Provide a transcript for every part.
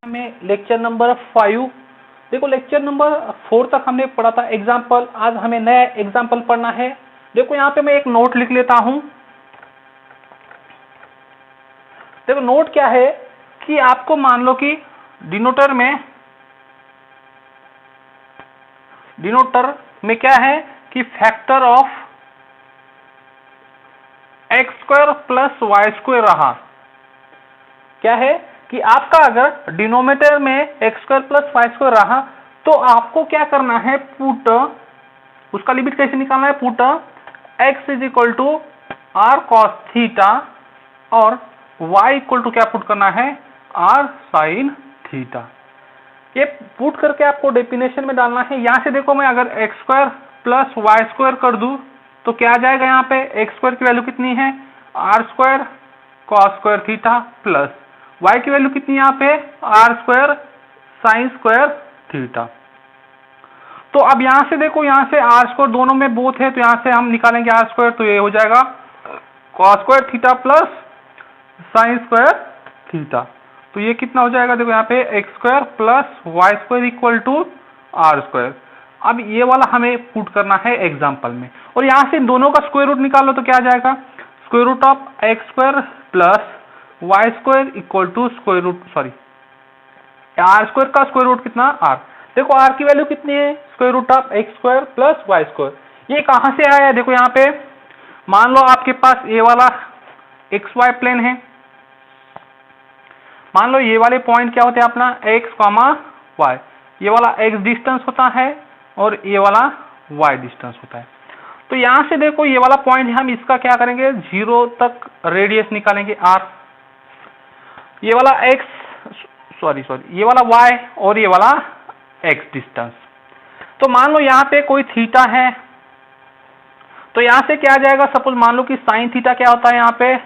में lecture number 5। देखो lecture number 4 तक हमने पढ़ा था एग्जाम्पल। आज हमें नया एग्जाम्पल पढ़ना है। देखो यहाँ पे मैं एक नोट लिख लेता हूं। देखो नोट क्या है कि आपको मान लो कि डिनोटर में क्या है कि factor of x square plus Y square रहा। क्या है कि आपका अगर डिनोमिनेटर में x square plus Y square रहा तो आपको क्या करना है, पुट उसका लिमिट कैसे निकालना है, put x is equal to r cos theta और वाई इक्वल टू क्या पुट करना है, आर साइन थीटा। ये पुट करके आपको डेफिनेशन में डालना है। यहां से देखो मैं अगर x square plus Y square कर दूं तो क्या आ जाएगा, यहाँ पे एक्स स्क्वायर की वैल्यू कितनी है, r square cos square theta plus y की वैल्यू कितनी है यहाँ पे, are square sine square theta. तो अब यहां से देखो, यहां से आर स्क्वायर दोनों में बोथ है तो यहां से हम निकालेंगे आर स्क्वायर, तो ये हो जाएगा cos square theta plus sine square theta. तो ये कितना हो जाएगा, देखो यहाँ पे x square plus Y square equal to r square. अब ये वाला हमें पुट करना है एग्जाम्पल में, और यहां से इन दोनों का स्क्वायर रूट निकाल लो तो क्या आ जाएगा, square root of x square plus Y square equal to square root r square का स्क्वायर रूट कितना, आर। देखो आर की वैल्यू कितनी है, square root of x square plus Y square. ये कहां से आया है, देखो यहाँ पे मान लो आपके पास ये वाला एक्स वाई प्लेन है। मान लो ये वाले पॉइंट क्या होते हैं अपना, एक्स कॉमा वाई। ये वाला एक्स डिस्टेंस होता है और ये वाला वाई डिस्टेंस होता है। तो यहां से देखो ये वाला पॉइंट हम इसका क्या करेंगे, 0 तक रेडियस निकालेंगे आर। ये वाला एक्स ये वाला वाई और ये वाला एक्स डिस्टेंस। तो मान लो यहाँ पे कोई थीटा है तो यहां से क्या आ जाएगा, सपोज मान लो कि साइन थीटा क्या होता है, यहाँ पे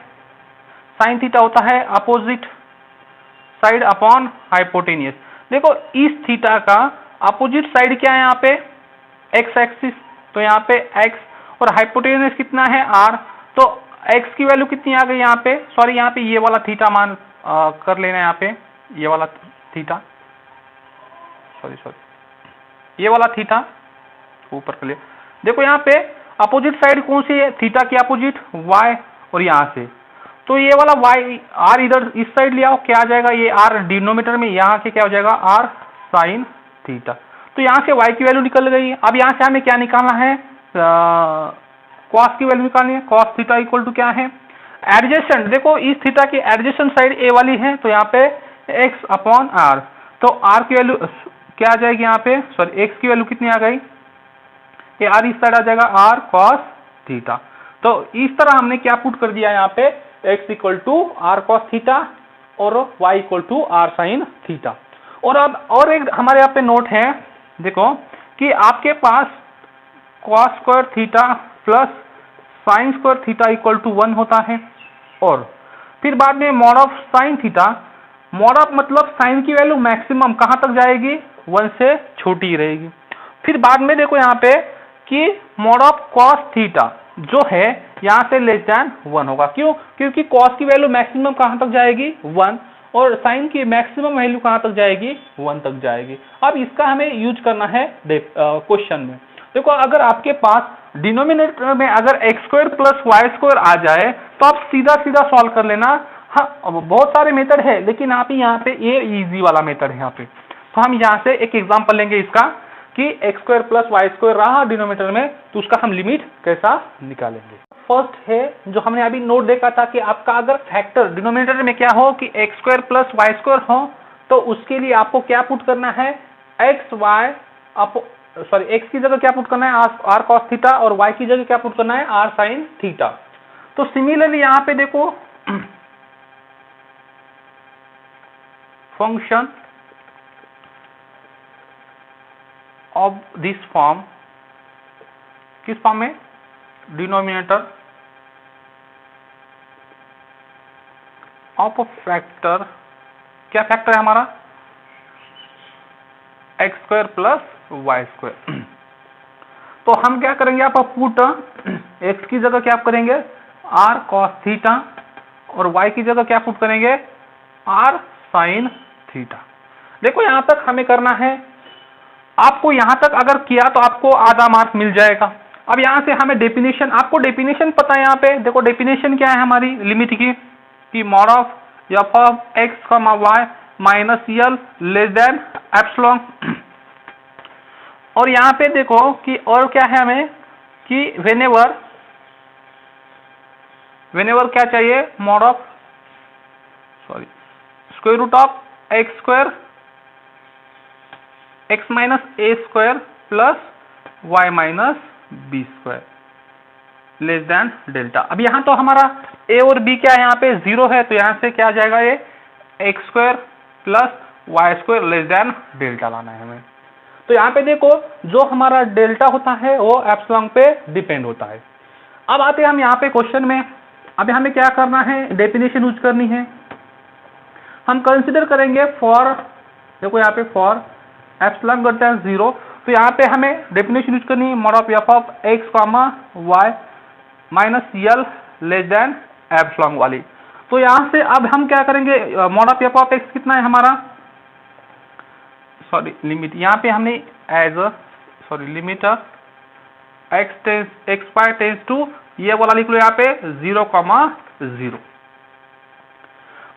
साइन थीटा होता है अपोजिट साइड अपॉन हाइपोटेनियस। देखो इस थीटा का अपोजिट साइड क्या है यहाँ पे, एक्स एक्सिस, तो यहाँ पे एक्स और हाइपोटेनियस कितना है, आर। तो एक्स की वैल्यू कितनी आ गई यहाँ पे, सॉरी यहाँ पे ये वाला थीटा मान कर लेना है, यहाँ पे ये वाला थीटा, ये वाला थीटा ऊपर कर लिया। देखो यहाँ पे अपोजिट साइड कौन सी है, थीटा की अपोजिट वाई, और यहां से तो ये वाला वाई आर इधर इस साइड ले आओ, क्या आ जाएगा, ये आर डिनोमिनेटर में, यहां से क्या हो जाएगा, आर साइन थीटा। तो यहां से वाई की वैल्यू निकल गई। अब यहां से हमें क्या निकालना है, कॉस की वैल्यू निकालनी है। कॉस थीटा इक्वल टू क्या है, एडजेसेंट। देखो इस थीटा की एडजेसेंट साइड ए वाली है तो यहाँ पे एक्स अपॉन आर, तो आर की वैल्यू क्या आ जाएगी यहाँ पे, सॉरी एक्स की वैल्यू कितनी आ गई, ये आर इस साइड आ जाएगा, आर कॉस थीटा। तो इस तरह हमने क्या पुट कर दिया यहाँ पे, x equal to r cos theta और y equal to r sine theta. और अब और एक हमारे यहाँ पे नोट है, देखो कि आपके पास cos square theta plus sine square theta equal to 1 होता है, और फिर बाद में mod of sine theta, mod of मतलब साइन की वैल्यू मैक्सिमम कहां तक जाएगी, 1 से छोटी रहेगी। फिर बाद में देखो यहाँ पे कि मॉड ऑफ कॉस थीटा जो है यहां से लेस देन 1 होगा। क्यों, क्योंकि कॉस की वैल्यू मैक्सिमम कहां तक जाएगी, 1, और साइन की मैक्सिमम वैल्यू कहां तक जाएगी, 1 तक जाएगी। अब इसका हमें यूज करना है क्वेश्चन में। देखो अगर आपके पास डिनोमिनेटर में अगर x square plus Y square आ जाए तो आप सीधा सीधा सॉल्व कर लेना। हाँ बहुत सारे मेथड है लेकिन आप यहाँ पे ये इजी वाला मेथड है यहाँ पे। तो हम यहाँ से एक एग्जाम्पल लेंगे इसका कि x square plus Y square रहा डिनोमिनेटर में, तो उसका हम लिमिट कैसा निकालेंगे। फर्स्ट है जो हमने अभी नोट देखा था कि आपका अगर फैक्टर डिनोमिनेटर में क्या हो कि x square plus Y square हो तो उसके लिए आपको क्या पुट करना है, एक्स की जगह क्या पुट करना है, आर कॉस थीटा, और वाई की जगह क्या पुट करना है, आर साइन थीटा। तो सिमिलरली यहां पे देखो फंक्शन ऑफ दिस फॉर्म, किस फॉर्म में, डिनोमिनेटर ऑफ फैक्टर, क्या फैक्टर है हमारा, x square plus Y square. तो हम क्या करेंगे, आप पुट एक्स की जगह क्या करेंगे, आर कॉस थीटा, और वाई की जगह क्या पुट करेंगे, आर साइन थीटा। देखो यहाँ तक हमें करना है, आपको यहाँ तक अगर किया तो आपको आधा मार्क मिल जाएगा। अब यहाँ से हमें डेफिनेशन, आपको डेफिनेशन पता है, यहाँ पे देखो डेफिनेशन क्या है हमारी लिमिट की, कि mod of F of x comma Y minus l less than epsilon. और यहाँ पे देखो कि और क्या है हमें, कि वेनेवर क्या चाहिए, mod of square root of x square x minus a square plus y minus b square less than delta. अब यहाँ तो हमारा ए और बी क्या है, यहाँ पे 0 है, तो यहाँ से क्या आ जाएगा, ये x square plus Y square less than delta लाना है हमें। तो यहाँ पे देखो जो हमारा डेल्टा होता है वो एप्सिलॉन पे डिपेंड होता है। अब आते हैं हम यहाँ पे क्वेश्चन में, अभी हमें क्या करना है, डेफिनेशन यूज करनी है। हम कंसिडर करेंगे फॉर, देखो यहाँ पे फॉर एप्सिलॉन ग्रेटर देन 0, तो यहाँ पे हमें डेफिनेशन यूज करनी है, mod of F of x comma Y minus l less than epsilon वाली। तो यहाँ से अब हम क्या करेंगे, mod of F of x कितना है हमारा, लिमिट यहाँ पे हमने as limit x y tends to, ये वाला लिख लो यहाँ पे 0,0।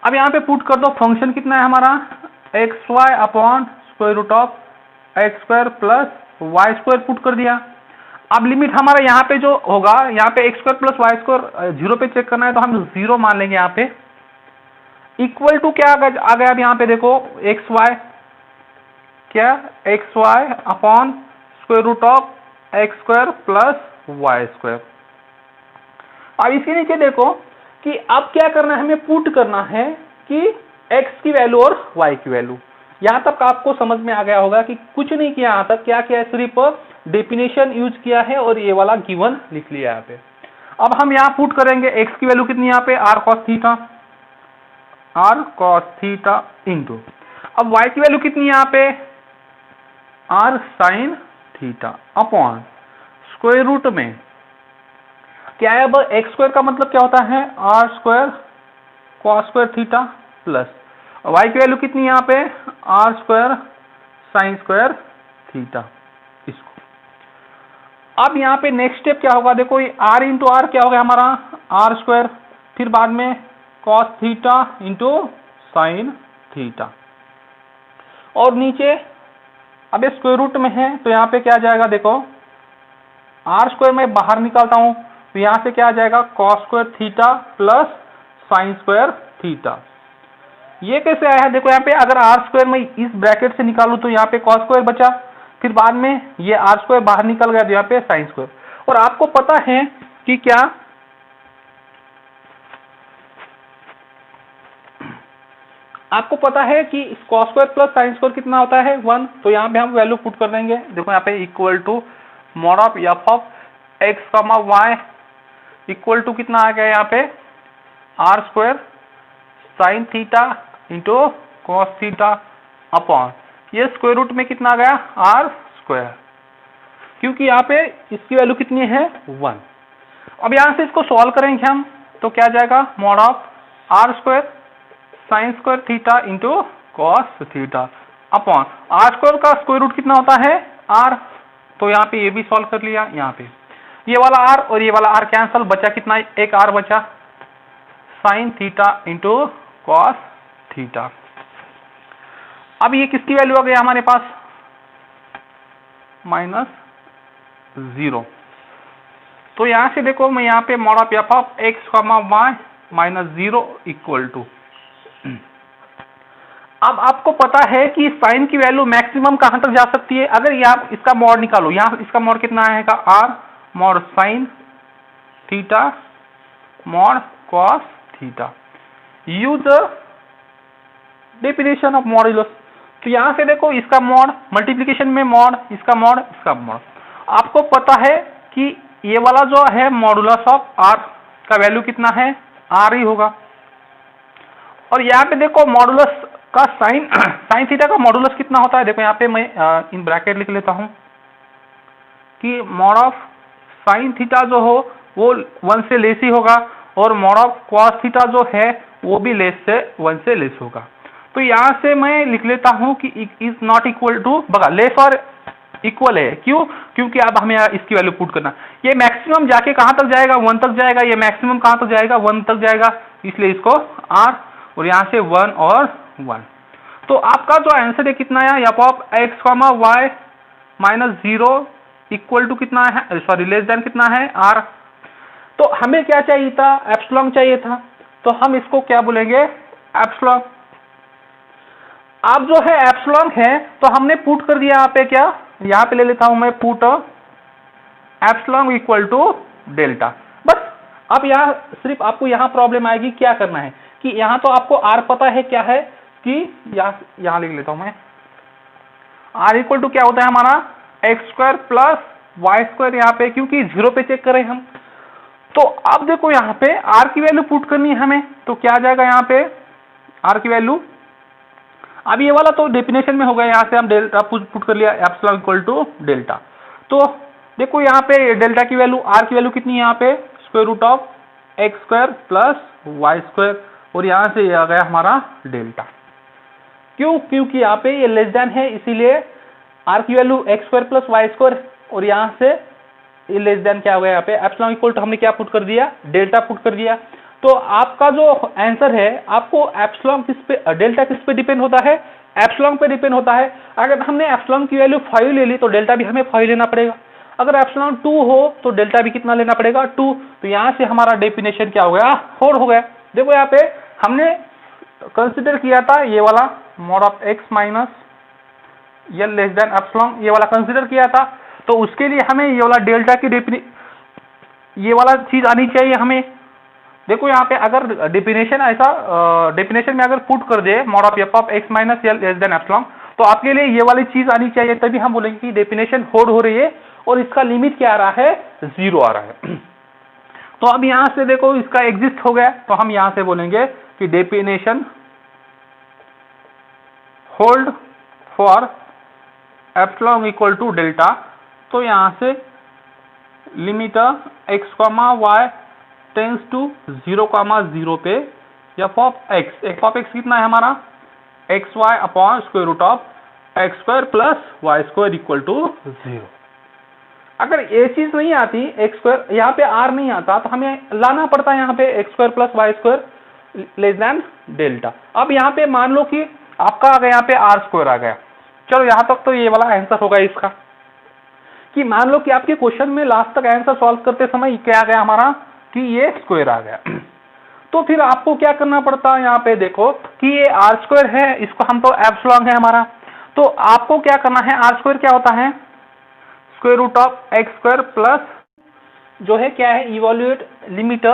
अब यहाँ पे पुट कर दो, फंक्शन कितना है हमारा, x y upon square root of x square plus Y square put कर दिया। अब लिमिट हमारा यहाँ पे जो होगा, यहाँ पे x square plus Y square 0 पे चेक करना है, तो हम 0 मान लेंगे यहाँ पे, इक्वल टू क्या आ गया, अब यहाँ पे देखो एक्स वाई क्या, x y upon square root of x square plus Y square. अब इसके नीचे देखो कि अब क्या करना है, हमें पुट करना है कि x की वैल्यू और y की वैल्यू। यहां तक आपको समझ में आ गया होगा कि कुछ नहीं किया, यहां तक क्या किया है, सिर्फ डेफिनेशन यूज किया है और ये वाला गिवन लिख लिया यहाँ पे। अब हम यहाँ पुट करेंगे x की वैल्यू कितनी, यहाँ पे r cos थीटा इंटू, अब y की वैल्यू कितनी यहाँ पे, r sin theta upon square root में क्या है, अब एक्स स्क्वायर का मतलब क्या होता है, r square cos square theta plus y की वैल्यू कितनी यहाँ पे, are square sine square theta. इसको अब यहाँ पे नेक्स्ट स्टेप क्या होगा, देखो ये आर इंटू आर क्या होगा हमारा, आर स्क्वायर, फिर बाद में cos theta into sine theta, और नीचे अब स्क्वायर रूट में है तो यहाँ पे क्या आ जाएगा, देखो आर स्क्वायर में बाहर निकालता हूं तो यहां से क्या आ जाएगा, cos square theta plus sine square theta. ये कैसे आया है, देखो यहाँ पे अगर आर स्क्वायर में इस ब्रैकेट से निकालूं तो यहाँ पे कॉस स्क्वायर बचा, फिर बाद में ये आर स्क्वायर बाहर निकल गया तो यहाँ पे साइन स्क्वायर। और आपको पता है कि क्या, आपको पता है कि cos square plus sine square कितना होता है 1, तो यहाँ पे हम वैल्यू पुट कर देंगे। देखो यहाँ पे equal to mod of F of x comma y equal to कितना आ गया यहाँ पे, are square sine theta into cos theta upon ये स्क्वायर रूट में कितना आ गया, आर स्क्वायर, क्योंकि यहाँ पे इसकी वैल्यू कितनी है 1। अब यहाँ से इसको सॉल्व करेंगे हम तो क्या जाएगा, mod of r square sine square theta into cos theta upon r square का स्क्वायर रूट कितना होता है, आर, तो यहाँ पे ये भी सॉल्व कर लिया। यहाँ पे ये वाला आर और ये वाला आर कैंसल, बचा कितना, एक आर बचा, sign theta into cos theta. अब ये किसकी वैल्यू आ गई हमारे पास, -0। तो यहां से देखो मैं यहाँ पे mod of F of x comma y -0 equal to, अब आपको पता है कि साइन की वैल्यू मैक्सिमम कहां तक जा सकती है, अगर ये आप इसका मॉड निकालो, यहाँ इसका मॉड कितना आएगा, r mod sine theta mod cos theta, use definition of modulus. तो यहां से देखो इसका मॉड मल्टीप्लिकेशन में मॉड, इसका मॉड, इसका मॉड, आपको पता है कि ये वाला जो है मॉडुलस ऑफ आर का वैल्यू कितना है, आर ही होगा। और यहाँ पे देखो मॉडुलस का साइन थीटा का मॉडुलस कितना होता है, देखो यहाँ पे मैं इन ब्रैकेट लिख लेता हूं कि मॉड ऑफ साइन थीटा जो हो वो 1 से लेस ही होगा और मॉड ऑफ कॉस थीटा जो है वो भी 1 से लेस होगा। तो यहाँ से मैं लिख लेता हूं कि इज नॉट इक्वल टू, बगा लेस और इक्वल है, क्यों? क्योंकि अब हमें इसकी वैल्यू पुट करना, ये मैक्सिमम जाके कहां तक जाएगा, 1 तक जाएगा, ये मैक्सिमम कहां तक जाएगा, 1 तक जाएगा, इसलिए इसको r और यहां से 1 और 1। तो आपका जो आंसर है कितना है, F of x comma Y minus 0 equal to कितना है, सॉरी लेस देन कितना है, r। तो हमें क्या चाहिए था, एप्सिलॉन चाहिए था, तो हम इसको क्या बोलेंगे, एप्सिलॉन। अब जो है एप्सिलॉन है तो हमने पुट कर दिया यहाँ पे, क्या यहाँ पे ले लेता हूं मैं, put epsilon equal to delta. बस अब यहाँ सिर्फ आपको यहाँ प्रॉब्लम आएगी, क्या करना है कि यहाँ तो आपको आर पता है क्या है, कि यहाँ लिख लेता हूं मैं, आर इक्वल टू क्या होता है हमारा, x square plus Y square, यहाँ पे क्योंकि 0 पे चेक करें हम। तो अब देखो यहाँ पे आर की वैल्यू पुट करनी है हमें, तो क्या आ जाएगा यहाँ पे आर की वैल्यू, अब ये वाला तो डेफिनेशन में होगा, यहाँ से हम डेल्टा पुट कर लिया, एप्सिलॉन इक्वल टू डेल्टा। तो देखो यहाँ पे डेल्टा की वैल्यू, आर की वैल्यू कितनी है यहाँ पे, square root of x square plus Y square, और यहाँ से ये आ गया हमारा डेल्टा। क्यों? क्योंकि यहाँ पे ये लेस देन है, इसीलिए आर की value x square plus Y square, और यहाँ से ये लेस देन क्या हो गया, यहाँ पे एप्सिलॉन इक्वल टू हमने क्या पुट कर दिया, डेल्टा पुट कर दिया। तो आपका जो आंसर है, आपको एप्सिलॉन किस पे, डेल्टा किस पे डिपेंड होता है, एप्सिलॉन पे डिपेंड होता है। अगर हमने एप्सिलॉन की वैल्यू 5 ले ली तो डेल्टा भी हमें 5 लेना पड़ेगा, अगर एप्सिलॉन 2 हो तो डेल्टा भी कितना लेना पड़ेगा, 2। तो यहाँ से हमारा डेफिनेशन क्या हो गया, 4 हो गया। देखो यहाँ पे हमने कंसिडर किया था ये वाला mod of x minus l less than epsilon, ये वाला कंसिडर किया था, तो उसके लिए हमें ये वाला डेल्टा की ये वाला चीज आनी चाहिए हमें। देखो यहाँ पे अगर डेफिनेशन ऐसा डेफिनेशन में अगर पुट कर दे mod of F of x minus l less than epsilon, तो आपके लिए ये वाली चीज आनी चाहिए, तभी हम बोलेंगे कि डेफिनेशन होल्ड हो रही है और इसका लिमिट क्या आ रहा है, 0 आ रहा है। तो अब यहां से देखो इसका एग्जिस्ट हो गया, तो हम यहां से बोलेंगे कि definition hold for epsilon equal to delta. तो यहां से limit x comma Y tends to 0,0 पे एफ ऑफ एक्स कितना है हमारा, x y upon square root of x square plus Y square equal to 0। अगर ये चीज नहीं आती, एक्स स्क्वायर यहाँ पे आर नहीं आता, तो हमें लाना पड़ता है यहाँ पे x square plus Y square less than delta. अब यहाँ पे मान लो कि आपका आ गया यहाँ पे आर स्क्वायर आ गया, चलो यहाँ तक तो ये वाला आंसर होगा इसका, कि मान लो कि आपके क्वेश्चन में लास्ट तक आंसर सॉल्व करते समय क्या आ गया हमारा, कि ये स्क्वायर आ गया। तो फिर आपको क्या करना पड़ता है, यहाँ पे देखो कि ये आर स्क्वायर है, इसको हम तो एप्सिलॉन है हमारा, तो आपको क्या करना है, आर स्क्वायर क्या होता है, square root of x square plus जो है क्या है, evaluate limit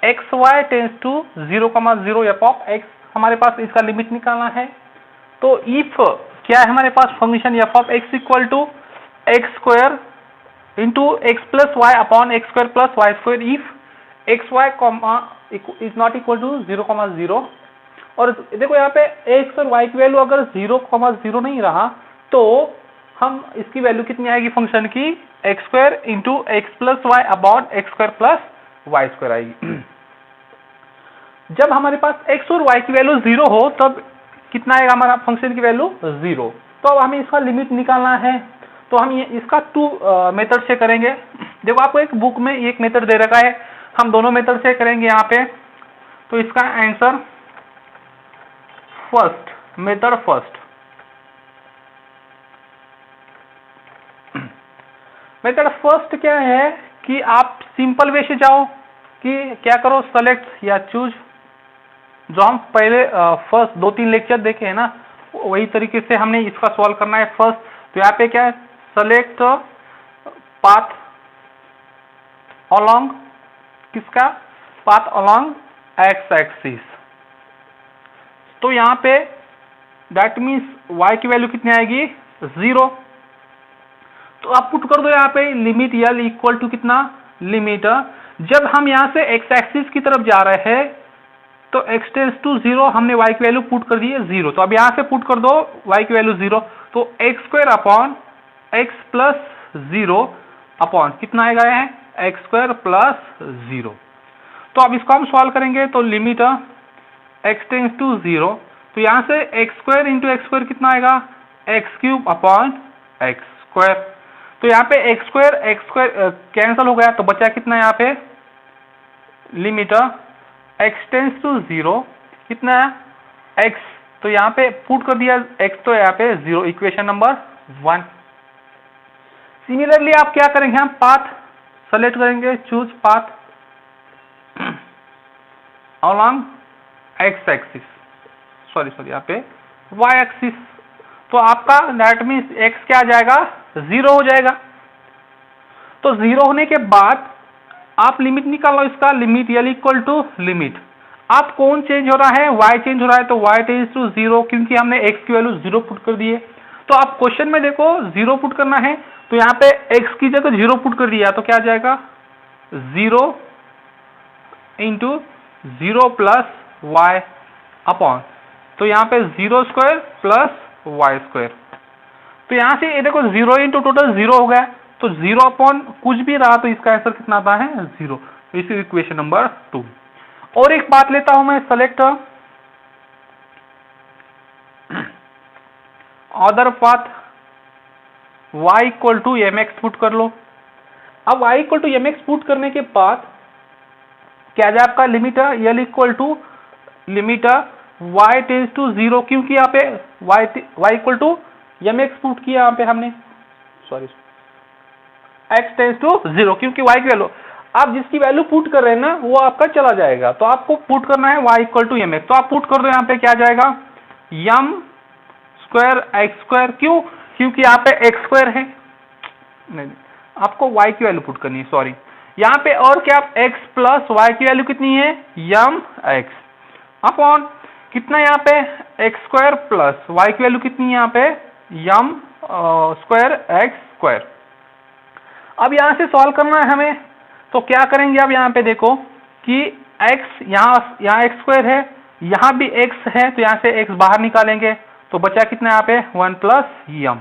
x y tends to 0,0 F of x, हमारे पास इसका लिमिट निकालना है। तो इफ क्या है हमारे पास function f of x equal to x square into x plus Y upon x square plus Y square, if x y is not equal to 0,0। और देखो यहाँ पे एक्स और वाई की वैल्यू अगर 0,0 नहीं रहा तो हम इसकी वैल्यू कितनी आएगी फंक्शन की, x square into x plus Y upon x square plus Y square आएगी। जब हमारे पास एक्स और वाई की वैल्यू 0 हो तब कितना आएगा हमारा फंक्शन की वैल्यू 0। तो अब हमें इसका लिमिट निकालना है, तो हम ये इसका 2 मेथड से करेंगे। देखो आपको एक बुक में एक मेथड दे रखा है, हम दोनों मेथड से करेंगे यहाँ पे। तो इसका आंसर फर्स्ट मेथड फर्स्ट क्या है कि आप सिंपल वे से जाओ, कि क्या करो, सेलेक्ट या चूज, जो हम पहले फर्स्ट 2-3 लेक्चर देखे हैं ना, वही तरीके से हमने इसका सॉल्व करना है फर्स्ट। तो यहाँ पे क्या है, सेलेक्ट पाथ अलोंग, किसका, पाथ अलोंग एक्स एक्सिस। तो यहाँ पे दैट मीन्स y की वैल्यू कितनी आएगी, 0। तो आप पुट कर दो यहाँ पे लिमिट यल इक्वल टू कितना, लिमिट जब हम यहाँ से एक्स एक्सिस की तरफ जा रहे हैं तो x टेंस टू 0, हमने y की वैल्यू पुट कर दी है 0। तो अब यहाँ से पुट कर दो y की वैल्यू 0, तो x square upon x plus 0 upon कितना आएगा है, एक्स स्क्वायर प्लस 0। तो अब इसको हम सॉल्व करेंगे, तो लिमिट x टेंस टू 0, तो तो यहाँ से x square into x square कितना आएगा, x cube upon x square. तो यहाँ पे एक्स स्क्वायर कैंसिल हो गया, तो बचा कितना यहाँ पे, लिमिट एक्स टेंस टू 0 कितना है एक्स, तो यहाँ पे पुट कर दिया एक्स, तो यहाँ पे 0, इक्वेशन नंबर 1। सिमिलरली आप क्या करेंगे, हम पाथ सेलेक्ट करेंगे, choose path along x axis, sorry यहाँ पे वाई एक्सिस। तो आपका दैट मीन्स एक्स क्या आ जाएगा, 0 हो जाएगा। तो 0 होने के बाद आप लिमिट निकालो, इसका limit l equal to limit, आप कौन चेंज हो रहा है, y चेंज हो रहा है, तो y टेंस टू 0, क्योंकि हमने x की वैल्यू 0 पुट कर दिए। तो आप क्वेश्चन में देखो 0 पुट करना है, तो यहाँ पे x की जगह 0 पुट कर दिया, तो क्या आ जाएगा 0 इंटू 0 प्लस वाई अपॉन, तो यहाँ पे 0 स्क्वायर प्लस वाई स्क्वायर। तो यहाँ से ये देखो 0 इंटू टोटल 0 हो गया, तो 0 अपॉन कुछ भी रहा, तो इसका आंसर कितना आता है 0। इस इक्वेशन नंबर 2। और एक बात लेता हूं मैं, select other path y equal to m x put कर लो। अब y equal to m x put करने के बाद क्या जाए आपका, limit l equal to limit y tends to 0, क्योंकि यहाँ पे y equal to m x put किया यहाँ पे हमने, सॉरी x टेंस टू 0, क्योंकि y की वैल्यू आप जिसकी वैल्यू पुट कर रहे हैं ना वो आपका चला जाएगा, तो आपको पुट करना है y equal to m x. तो आप पुट कर दो, यहाँ पे क्या जाएगा यम स्क्वायर एक्स स्क्वायर, क्यों, क्योंकि यहाँ पे एक्स स्क्वायर है, नहीं आपको y की वैल्यू पुट करनी है, सॉरी यहाँ पे, और क्या x प्लस वाई की वैल्यू कितनी है यम एक्स अपॉन कितना, यहाँ पे एक्स स्क्वायर प्लस वाई की वैल्यू कितनी है यहाँ पे यम स्क्वायर एक्स स्क्वायर। अब यहाँ से सॉल्व करना है हमें, तो क्या करेंगे, अब यहाँ पे देखो कि x यहाँ एक्स स्क्वायर है, यहाँ भी x है, तो यहाँ से x बाहर निकालेंगे, तो बचा कितना यहाँ पे 1 प्लस यम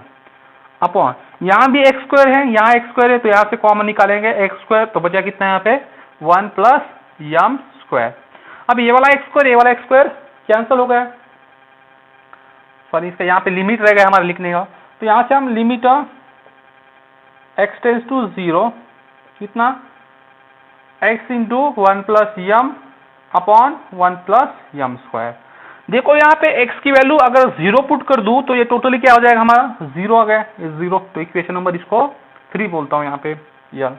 अपॉन, यहाँ भी एक्स स्क्वायर है, यहाँ एक्स स्क्वायर है, तो यहाँ से कॉमन निकालेंगे एक्स स्क्वायर, तो बचा कितना यहाँ पे 1 प्लस यम स्क्वायर। अब ये वाला एक्स स्क्वायर, ये वाला एक्स स्क्वायर कैंसिल हो गया, सॉरी इसका यहाँ पे लिमिट रह गया हमारे लिखने का, तो यहाँ से हम लिमिट एक्स टेंस टू 0 कितना x इंटू 1 प्लस यम अपॉन 1 प्लस यम स्क्वायर। देखो यहाँ पे x की वैल्यू अगर 0 पुट कर दूं तो ये टोटली क्या हो जाएगा हमारा 0 आ गया, ये 0, तो इक्वेशन नंबर इसको 3 बोलता हूँ यहाँ पे यल।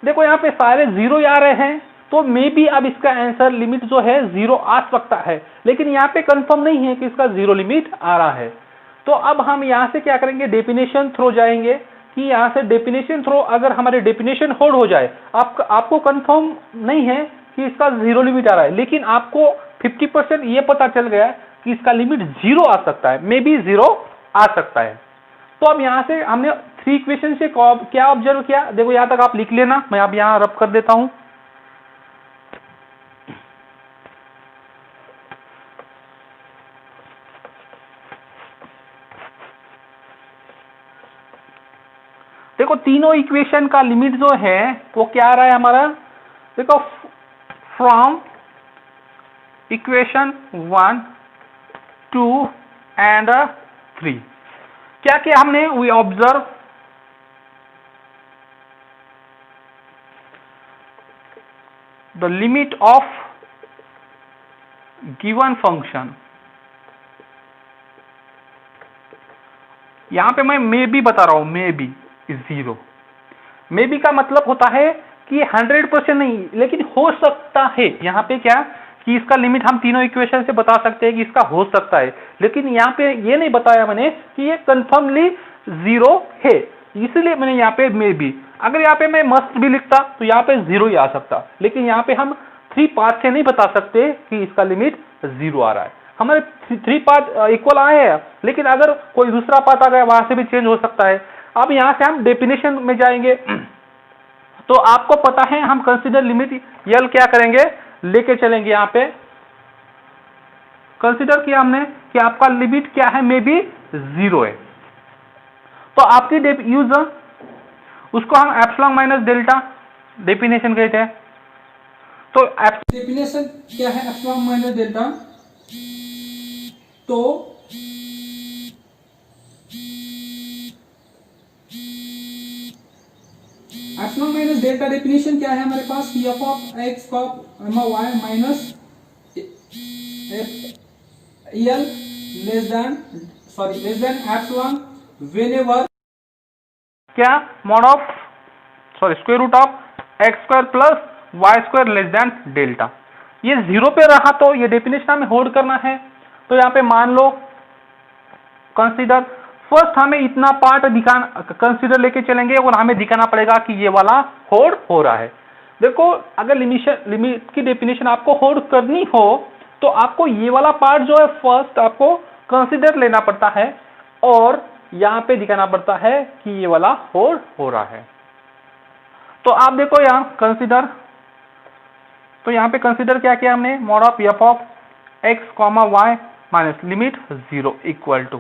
देखो यहाँ पे सारे 0 आ रहे हैं, तो मे बी अब इसका आंसर लिमिट जो है 0 आ सकता है, लेकिन यहाँ पे कंफर्म नहीं है कि इसका 0 लिमिट आ रहा है। तो अब हम यहाँ से क्या करेंगे, डेफिनेशन थ्रो जाएंगे, कि यहाँ से डेफिनेशन थ्रो अगर हमारे डेफिनेशन होल्ड हो जाए, आपको कंफर्म नहीं है कि इसका 0 लिमिट आ रहा है, लेकिन आपको 50% ये पता चल गया कि इसका लिमिट 0 आ सकता है, मे बी 0 आ सकता है। तो अब यहाँ से हमने 3 इक्वेशन से क्या ऑब्जर्व किया, देखो यहाँ तक आप लिख लेना, मैं अब यहाँ रब कर देता हूं। देखो तीनों इक्वेशन का लिमिट जो है वो क्या आ रहा है हमारा, देखो फ्रॉम इक्वेशन 1 2 एंड 3 क्या किया हमने, we observe the limit of given function. यहां पे मैं मे बी बता रहा हूं, मे बी 0, मे बी का मतलब होता है कि 100% नहीं, लेकिन हो सकता है। यहाँ पे क्या कि इसका लिमिट हम तीनों इक्वेशन से बता सकते हैं कि इसका हो सकता है, लेकिन यहाँ पे ये नहीं बताया मैंने कि ये कंफर्मली 0 है, इसलिए मैंने यहाँ पे मे बी। अगर यहाँ पे मैं मस्ट भी लिखता तो यहाँ पे 0 ही आ सकता, लेकिन यहाँ पे हम 3 पार्ट से नहीं बता सकते कि इसका लिमिट 0 आ रहा है। हमारे 3 पार्ट इक्वल आए हैं, लेकिन अगर कोई दूसरा पार्ट आ गया वहां से भी चेंज हो सकता है। अब यहां से हम डेफिनेशन में जाएंगे, तो आपको पता है हम कंसीडर लिमिट यल क्या करेंगे, लेके चलेंगे। यहां पे कंसीडर किया हमने कि आपका लिमिट क्या है, मे बी 0 है, तो आपकी यूज उसको हम एप्सिलॉन माइनस डेल्टा डेफिनेशन कहते हैं। तो डेफिनेशन क्या है एप्सिलॉन माइनस डेल्टा, तो एप्सिलॉन माइनस डेल्टा डेफिनेशन क्या है हमारे पास, कि f of x comma Y minus l less than epsilon whenever क्या, mod of square root of x square plus Y square less than delta. ये 0 पे रहा तो ये डेफिनेशन हमें होल्ड करना है। तो यहाँ पे मान लो कंसीडर, फर्स्ट हमें इतना पार्ट कंसीडर लेके चलेंगे और हमें दिखाना पड़ेगा कि ये वाला होल्ड हो रहा है। देखो अगर लिमिट की डेफिनेशन आपको होल्ड करनी हो तो आपको ये वाला पार्ट जो है फर्स्ट आपको कंसीडर लेना पड़ता है और यहाँ पे दिखाना पड़ता है कि ये वाला होल्ड हो रहा है। तो आप देखो यहाँ कंसीडर, तो यहाँ पे कंसीडर क्या किया हमने, mod of F of x comma Y minus limit 0 equal to,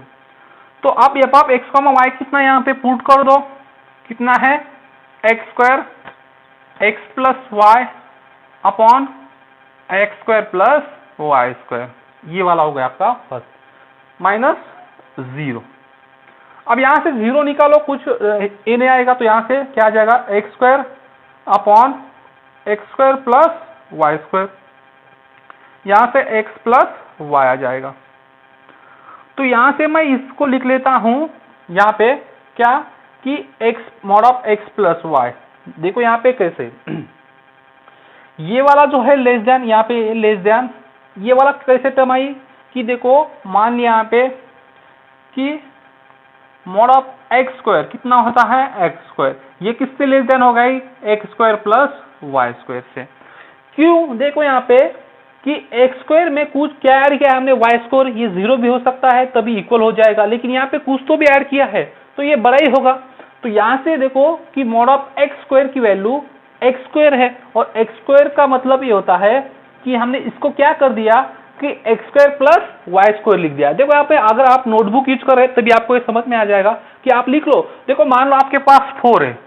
तो आप f of x comma y कितना यहाँ पे पुट कर दो, कितना है x square x plus Y upon x square plus Y square, ये वाला हो गया आपका फर्स्ट माइनस 0। अब यहां से 0 निकालो, कुछ ए नहीं आएगा तो यहां से क्या आ जाएगा x square upon x square plus Y square, यहां से एक्स प्लस वाई आ जाएगा। तो यहां से मैं इसको लिख लेता हूं यहां पे क्या, कि x mod of x plus y. देखो यहां पे कैसे ये वाला जो है लेस देन, यहाँ पे लेस देन, ये वाला कैसे टर्म आई, कि देखो मान लिया यहाँ पे कि मॉड ऑफ एक्स स्क्वायर कितना होता है एक्स स्क्वायर, ये किससे लेस देन हो गई x square plus Y square से। क्यों, देखो यहाँ पे कि एक्स स्क्वायर में कुछ क्या ऐड किया है हमने वाई स्क्वायर, ये 0 भी हो सकता है तभी इक्वल हो जाएगा, लेकिन यहाँ पे कुछ तो भी ऐड किया है तो ये बड़ा ही होगा। तो यहाँ से देखो कि मॉड ऑफ एक्स स्क्वायर की वैल्यू एक्स स्क्वायर है और एक्स स्क्वायर का मतलब ये होता है कि हमने इसको क्या कर दिया कि x square plus Y square लिख दिया। देखो यहाँ पे अगर आप नोटबुक यूज कर रहे हैं तभी आपको ये समझ में आ जाएगा कि आप लिख लो। देखो मान लो आपके पास 4 है,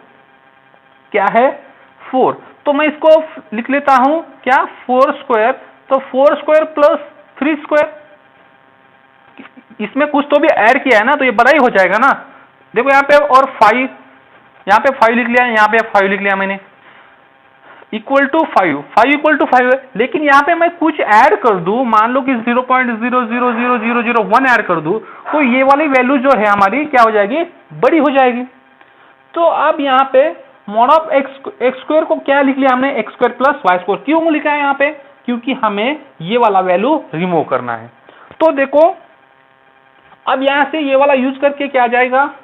क्या है 4, तो मैं इसको लिख लेता हूं क्या 4 स्क्वायर, तो 4 स्क्वायर प्लस 3 स्क्वायर, इसमें कुछ तो भी ऐड किया है ना तो ये बड़ा ही हो जाएगा ना। देखो यहाँ पे और 5, यहाँ पे 5 लिख लिया, यहाँ पे 5 लिख लिया मैंने, इक्वल टू 5 इक्वल टू 5 है। लेकिन यहाँ पे मैं कुछ ऐड कर दूं, मान लो कि 0.0000001 ऐड कर दूं तो ये वाली वैल्यू जो है हमारी क्या हो जाएगी, बड़ी हो जाएगी। तो अब यहाँ पे मॉड ऑफ एक्स स्क्वायर को क्या लिख लिया हमने x square plus Y square, क्यों लिखा है यहाँ पे, क्योंकि हमें ये वाला वैल्यू रिमूव करना है। तो देखो अब यहाँ से ये वाला यूज करके क्या आ जाएगा,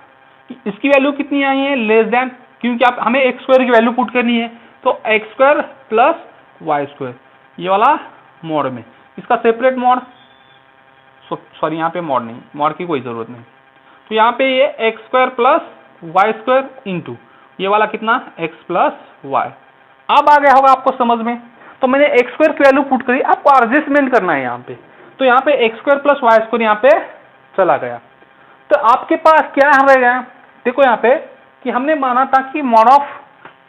इसकी वैल्यू कितनी आई है लेस देन, क्योंकि आप हमें एक्स स्क्वायर की वैल्यू पुट करनी है, तो x square plus Y square ये वाला मोड में, इसका सेपरेट मोड, सॉरी यहाँ पे मोड नहीं, मोड की कोई जरूरत नहीं। तो यहाँ पे ये x square plus Y square into ये वाला कितना एक्स प्लस वाई। अब आ गया होगा आपको समझ में। तो मैंने एक्स स्क्वायर की वैल्यू पुट करी, आपको एडजस्टमेंट करना है यहाँ पे। तो यहाँ पे x square plus Y square यहाँ पे चला गया, तो आपके पास क्या रह गया, देखो यहाँ पे कि हमने माना था कि mod of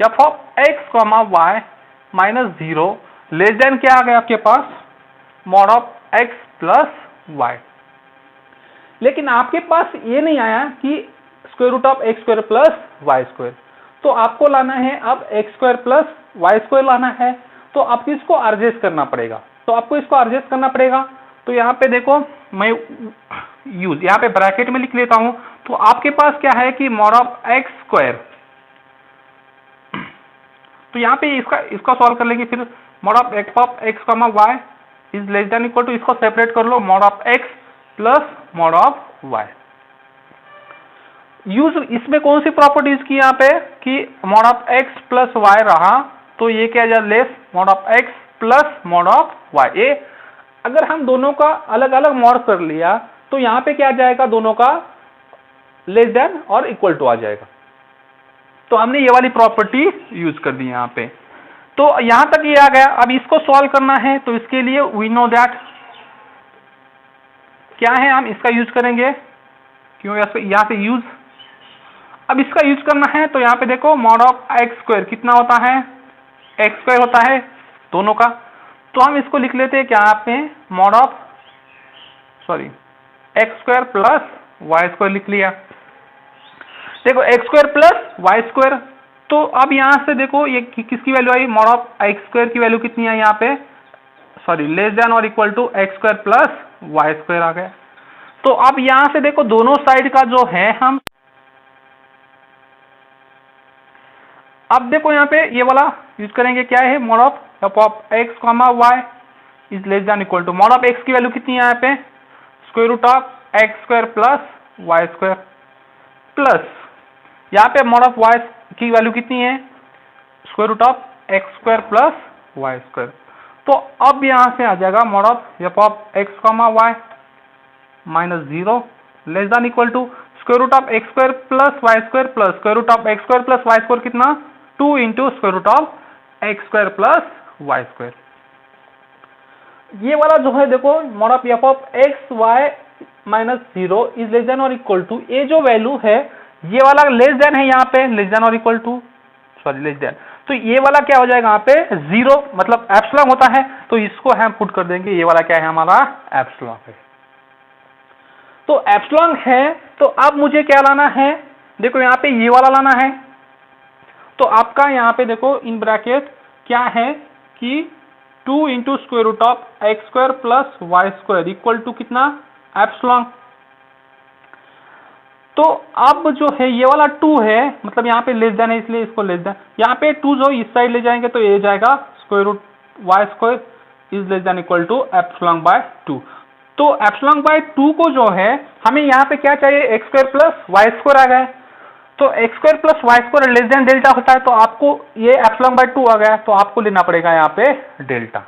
F of x comma Y minus 0 less than क्या आ गया आपके पास mod of x plus y. लेकिन आपके पास ये नहीं आया कि square root of x square plus Y square, तो आपको लाना है अब x square plus Y square लाना है, तो आपको इसको एडजस्ट करना पड़ेगा। तो आपको इसको एडजस्ट करना पड़ेगा। तो यहाँ पे देखो मैं यूज यहाँ पे ब्रैकेट में लिख लेता हूं, तो आपके पास क्या है कि मॉड ऑफ एक्स स्क्वायर, तो यहाँ पे इसका सॉल्व कर लेंगे, फिर mod of x comma y is less than equal to, इसको सेपरेट कर लो mod of x plus mod of y. Use इसमें कौन सी प्रॉपर्टी यूज की यहाँ पे कि mod of x plus y रहा, तो ये क्या जाए less mod of x plus mod of y. ये अगर हम दोनों का अलग अलग मॉड कर लिया तो यहाँ पे क्या आ जाएगा, दोनों का लेस देन और इक्वल टू आ जाएगा। तो हमने ये वाली प्रॉपर्टी यूज कर दी यहाँ पे। तो यहां तक ये आ गया। अब इसको सॉल्व करना है तो इसके लिए वी नो दैट क्या है, हम इसका यूज करेंगे, क्यों यहां से यूज, अब इसका यूज करना है तो यहाँ पे देखो मॉड ऑफ एक्स स्क्वायर कितना होता है, एक्स स्क्वायर होता है दोनों का, तो हम इसको लिख लेते हैं क्या यहाँ पे mod of sorry x square plus Y square लिख लिया। देखो x square plus Y square, तो अब यहां से देखो ये किसकी वैल्यू आई, मॉड ऑफ एक्स स्क्वायर की वैल्यू कितनी है यहाँ पे, सॉरी लेस देन और equal to x square plus Y square आ गया। तो अब यहां से देखो दोनों साइड का जो है हम, अब देखो यहाँ पे ये वाला यूज करेंगे, क्या है mod of x comma y is less than equal to, mod of x की वैल्यू कितनी है यहाँ पे, square root of x square plus Y square, plus यहाँ पे मॉड ऑफ वाई की वैल्यू कितनी है, square root of x square plus Y square. तो अब यहां से आ जाएगा mod of x comma Y minus 0 less than equal to square root of x square plus Y square plus square root of x square plus Y square कितना, 2 into square root of x square plus Y square. ये वाला जो है देखो mod of F of x y minus 0 is less than और equal to, ये जो value है ये वाला लेस देन है यहाँ पे, लेस देन और equal to, sorry less than, तो ये वाला क्या हो जाएगा यहाँ पे 0, मतलब एप्सिलॉन होता है, तो इसको हम पुट कर देंगे, ये वाला क्या है हमारा एप्सिलॉन है। तो एप्सिलॉन है, तो अब मुझे क्या लाना है, देखो यहाँ पे ये वाला लाना है, तो आपका यहाँ पे देखो इन ब्रैकेट क्या है कि 2 into square root of x square plus Y square equal to कितना, एप्सिलॉन। तो अब जो है ये वाला 2 है, मतलब यहाँ पे लेस देन है इसलिए इसको लेस देन, यहाँ पे 2 जो इस साइड ले जाएंगे तो ये जाएगा square root y square is less than equal to epsilon by 2। तो एप्सिलॉन बाय 2 को जो है हमें यहाँ पे क्या चाहिए, x square plus Y square आ गया, तो x square plus Y square less than delta होता है, तो आपको ये एप्सिलॉन बाय 2 आ गया, तो आपको लेना पड़ेगा यहाँ पे डेल्टा,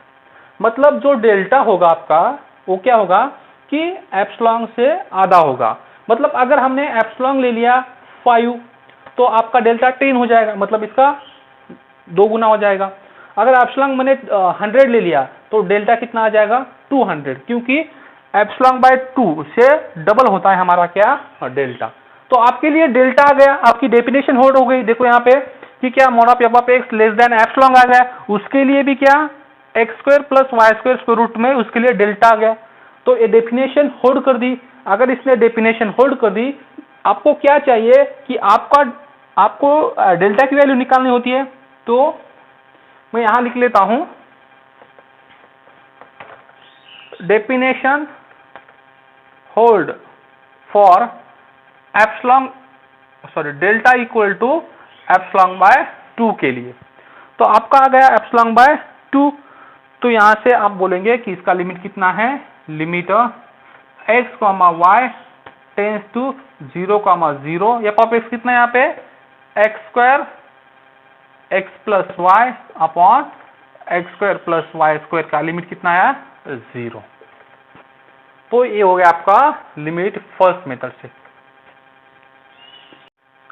मतलब जो डेल्टा होगा आपका वो क्या होगा कि एप्सिलॉन से आधा होगा, मतलब अगर हमने एप्सिलॉन ले लिया 5 तो आपका डेल्टा 10 हो जाएगा, मतलब इसका 2 गुना हो जाएगा। अगर एप्सिलॉन मैंने 100 ले लिया तो डेल्टा कितना आ जाएगा 200, क्योंकि एप्सिलॉन बाय 2 से डबल होता है हमारा क्या डेल्टा। तो आपके लिए डेल्टा आ गया, आपकी डेफिनेशन होल्ड हो गई। देखो यहाँ पे कि क्या mod of F of x less than epsilon आ गया, उसके लिए भी क्या x square plus Y square square root में उसके लिए डेल्टा आ गया, तो ये डेफिनेशन होल्ड कर दी। अगर इसने डेफिनेशन होल्ड कर दी, आपको क्या चाहिए कि आपको डेल्टा की वैल्यू निकालनी होती है, तो मैं यहां लिख लेता हूं definition hold for epsilon sorry delta equal to epsilon by 2 के लिए। तो आपका आ गया एप्सिलॉन बाय 2, तो यहां से आप बोलेंगे कि इसका लिमिट कितना है, limit x comma Y tends to 0 comma 0, f of x कितना है यहाँ पे x square x plus Y upon x square plus Y square का लिमिट कितना है 0। तो ये हो गया आपका लिमिट फर्स्ट मेथड से।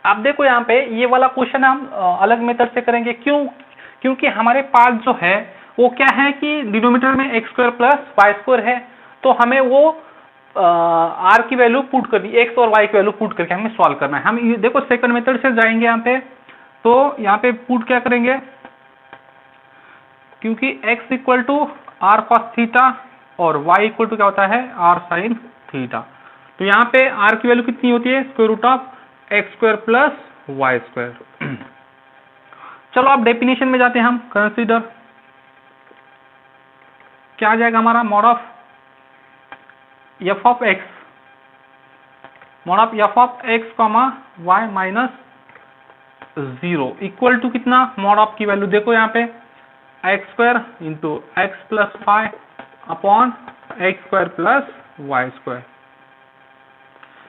आप देखो यहाँ पे ये वाला क्वेश्चन हम अलग मेथड से करेंगे, क्योंकि हमारे पास जो है वो क्या है कि डिनोमिनेटर में x square plus Y square है, तो हमें वो आर की वैल्यू पुट करनी, एक्स और वाई की वैल्यू पुट करके हमें सॉल्व करना है। हम देखो सेकंड मेथड से जाएंगे यहाँ पे, तो यहाँ पे पुट क्या करेंगे, क्योंकि x equal to r cos theta और y इक्वल टू क्या होता है आर साइन थीटा, तो यहाँ पे r की वैल्यू कितनी होती है square root of x square plus Y square. चलो अब डेफिनेशन में जाते हैं हम, कंसीडर क्या आ जाएगा हमारा mod of F of X, mod of F of x comma Y minus 0 equal to कितना, मॉड ऑफ की वैल्यू देखो यहाँ पे x square into x plus five upon x square plus Y square,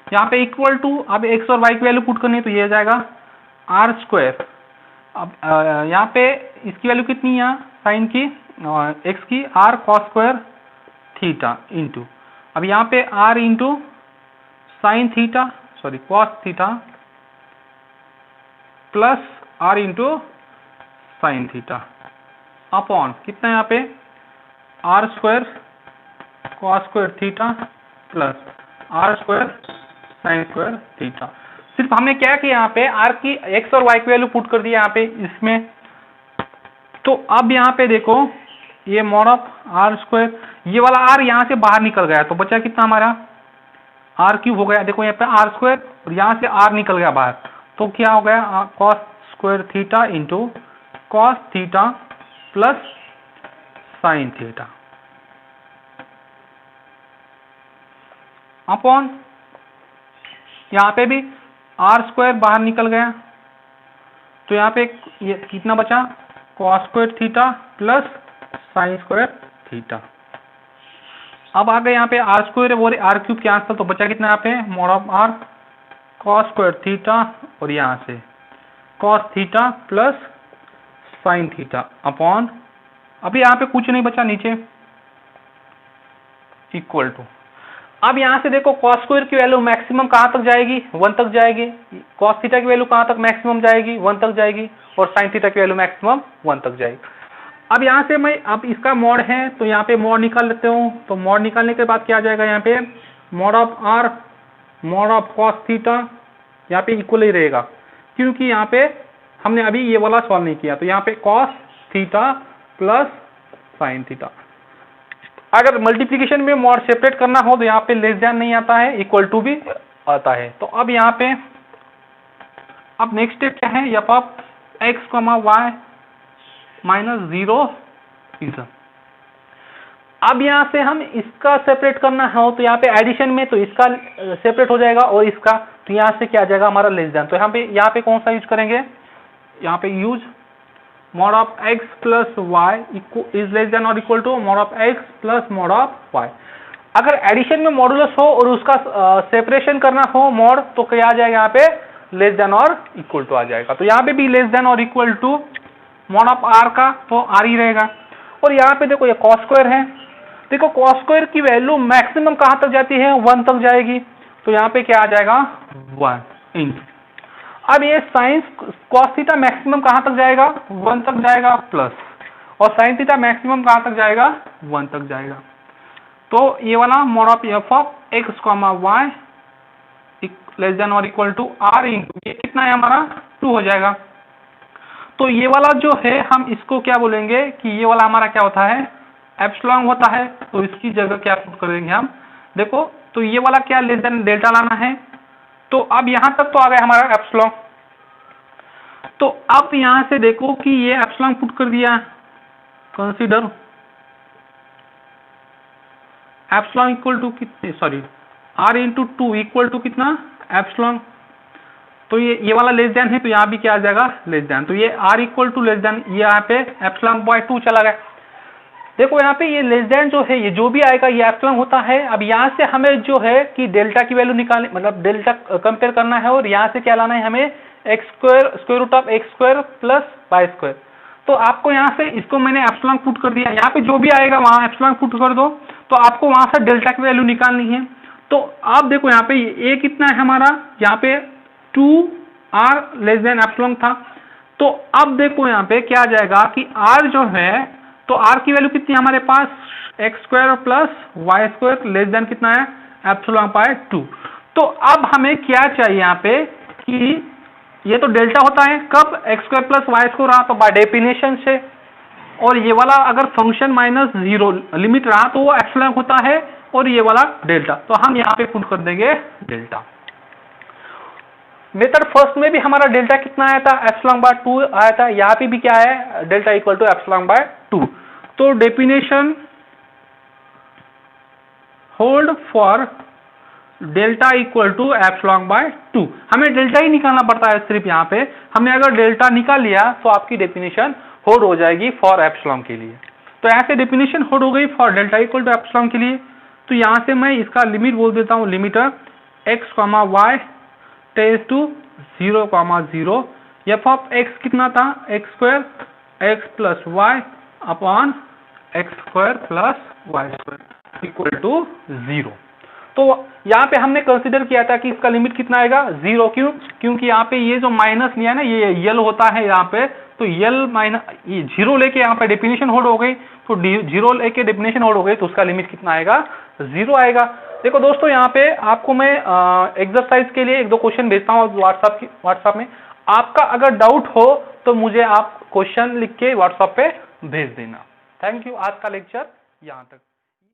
यहाँ पे इक्वल टू, अब X और Y की वैल्यू पुट करनी है तो ये आ जाएगा आर स्क्वायर। अब यहाँ पे इसकी वैल्यू कितनी है साइन की एक्स की R cos square theta into, अब यहाँ पे R into sine theta sorry cos theta plus R into sine theta upon कितना यहाँ पे are square cos square theta plus R square sine square theta. सिर्फ हमने क्या किया यहाँ पे आर की एक्स और वाई की वैल्यू पुट कर दी यहाँ पे इसमें, तो अब यहाँ पे देखो ये मॉड ऑफ आर स्क्वायर, ये वाला आर यहाँ से बाहर निकल गया तो बचा कितना हमारा आर क्यूब हो गया। देखो यहाँ पे आर स्क्वायर और यहाँ से आर निकल गया बाहर, तो क्या हो गया cos square theta into cos theta plus sine theta upon यहाँ पे भी आर स्क्वायर बाहर निकल गया तो यहाँ पे ये कितना बचा cos square theta plus sine square theta. अब आ गए यहाँ पे आर स्क्वायर और आर क्यूब के आंसर, तो बचा कितना यहाँ पे mod of R cos square theta और यहाँ से cos theta plus sine theta upon, अभी यहाँ पे कुछ नहीं बचा नीचे इक्वल टू। अब यहाँ से देखो कॉस स्क्वायर की वैल्यू मैक्सिमम कहाँ तक जाएगी 1 तक जाएगी, कॉस थीटा की वैल्यू कहाँ तक मैक्सिमम जाएगी 1 तक जाएगी और साइन थीटा की वैल्यू मैक्सिमम 1 तक जाएगी। अब यहाँ से मैं अब इसका मॉड है तो यहाँ पे मॉड निकाल लेते हूँ, तो मॉड निकालने के बाद क्या आ जाएगा यहाँ पे mod of R mod of cos theta यहाँ पे इक्वल ही रहेगा क्योंकि यहाँ पे हमने अभी ये वाला सॉल्व नहीं किया, तो यहाँ पे cos theta plus sine theta. अगर मल्टीप्लिकेशन में मॉड सेपरेट करना हो तो यहाँ पे लेस देन नहीं आता है, इक्वल टू भी आता है। तो अब यहाँ पे अब नेक्स्ट स्टेप क्या है, F of x comma Y minus 0 region. अब यहाँ से हम इसका सेपरेट करना हो तो यहाँ पे एडिशन में तो इसका सेपरेट हो जाएगा और इसका, तो यहाँ से क्या आ जाएगा हमारा लेस देन। तो यहाँ पे कौन सा यूज करेंगे, यहाँ पे use mod of x plus y is less than और equal to mod of x plus mod of y. अगर एडिशन में मॉडुलस हो और उसका सेपरेशन करना हो मॉड, तो क्या आ जाएगा यहाँ पे लेस देन और इक्वल टू आ जाएगा। तो यहाँ पे भी लेस देन और equal to mod of are का तो आर ही रहेगा। और यहाँ पे देखो ये कॉस स्क्वायर है, देखो कॉस स्क्वायर की वैल्यू मैक्सिमम कहाँ तक जाती है 1 तक जाएगी, तो यहाँ पे क्या आ जाएगा 1 इंटू। अब ये साइन कॉस थीटा मैक्सिमम कहाँ तक जाएगा 1 तक जाएगा प्लस, और साइन थीटा मैक्सिमम कहाँ तक जाएगा 1 तक जाएगा। तो ये वाला mod of F of x comma Y less than और इक्वल टू आर इंटू ये कितना है हमारा 2 हो जाएगा। तो ये वाला जो है हम इसको क्या बोलेंगे कि ये वाला हमारा क्या होता है एप्सिलॉन होता है, तो इसकी जगह क्या पुट करेंगे हम, देखो तो ये वाला क्या लेस देन डेल्टा लाना है। तो अब यहां तक तो आ गया हमारा एप्सिलॉन, तो अब यहां से देखो कि ये एप्सिलॉन पुट कर दिया, कंसीडर एप्सिलॉन इक्वल टू कितने sorry R into 2 equal to कितना एप्सिलॉन। तो ये वाला लेस देन है तो यहाँ भी क्या आ जाएगा लेस देन, तो ये R equal to less than, ये यहाँ पे एप्सिलॉन बाय 2 चला गया। देखो यहाँ पे ये लेस देन जो है ये जो भी आएगा ये एप्सिलॉन होता है। अब यहाँ से हमें जो है कि डेल्टा की वैल्यू निकालने मतलब डेल्टा कंपेयर करना है और यहाँ से क्या लाना है हमें x square square root of x square plus Y square. तो आपको यहाँ से इसको मैंने एप्सिलॉन पुट कर दिया, यहाँ पे जो भी आएगा वहाँ एप्सिलॉन पुट कर दो, तो आपको वहाँ से डेल्टा की वैल्यू निकालनी है। तो आप देखो यहाँ पे ए कितना है हमारा, यहाँ पे 2 आर लेस देन एप्सिलॉन था। तो अब देखो यहाँ पे क्या आ जाएगा कि आर जो है तो आर की वैल्यू कितनी है हमारे पास x square plus Y square less than कितना है एप्सिलॉन बाय 2। तो अब हमें क्या चाहिए यहाँ पे कि ये तो डेल्टा होता है कब X square plus Y square रहा तो बाय डेफिनेशन से, और ये वाला अगर फंक्शन माइनस 0 लिमिट रहा तो वो एप्सिलॉन होता है और ये वाला डेल्टा, तो हम यहाँ पे पुट कर देंगे डेल्टा। मेथड फर्स्ट में भी हमारा डेल्टा कितना आया था एप्सिलॉन बाय 2 आया था, यहाँ पे भी क्या है delta equal to epsilon by 2। तो definition hold for delta equal to epsilon by 2। हमें डेल्टा ही निकालना पड़ता है सिर्फ, यहाँ पे हमने अगर डेल्टा निकाल लिया तो आपकी डेफिनेशन होल्ड हो जाएगी फॉर एप्सिलॉन के लिए। तो ऐसे डेफिनेशन होल्ड हो गई for delta equal to epsilon के लिए। तो यहाँ से मैं इसका लिमिट बोल देता हूँ, limiter X comma Y tends to 0,0 F of x कितना था X square x plus Y upon x square plus Y square equal to 0। तो यहाँ पे हमने कंसीडर किया था कि इसका लिमिट कितना आएगा 0, क्यों क्योंकि यहाँ पे ये जो माइनस लिया ना ये यल होता है यहाँ पे, तो यल माइनस ये 0 लेके यहाँ पे डेफिनेशन होल्ड हो गई, तो 0 लेके डेफिनेशन होल्ड हो गई तो उसका लिमिट कितना आएगा 0 आएगा। देखो दोस्तों यहाँ पे आपको मैं एक्सरसाइज के लिए 1-2 क्वेश्चन भेजता हूँ व्हाट्सएप में, आपका अगर डाउट हो तो मुझे आप क्वेश्चन लिख के व्हाट्सएप पे भेज देना। Thank you. आज का लेक्चर यहाँ तक।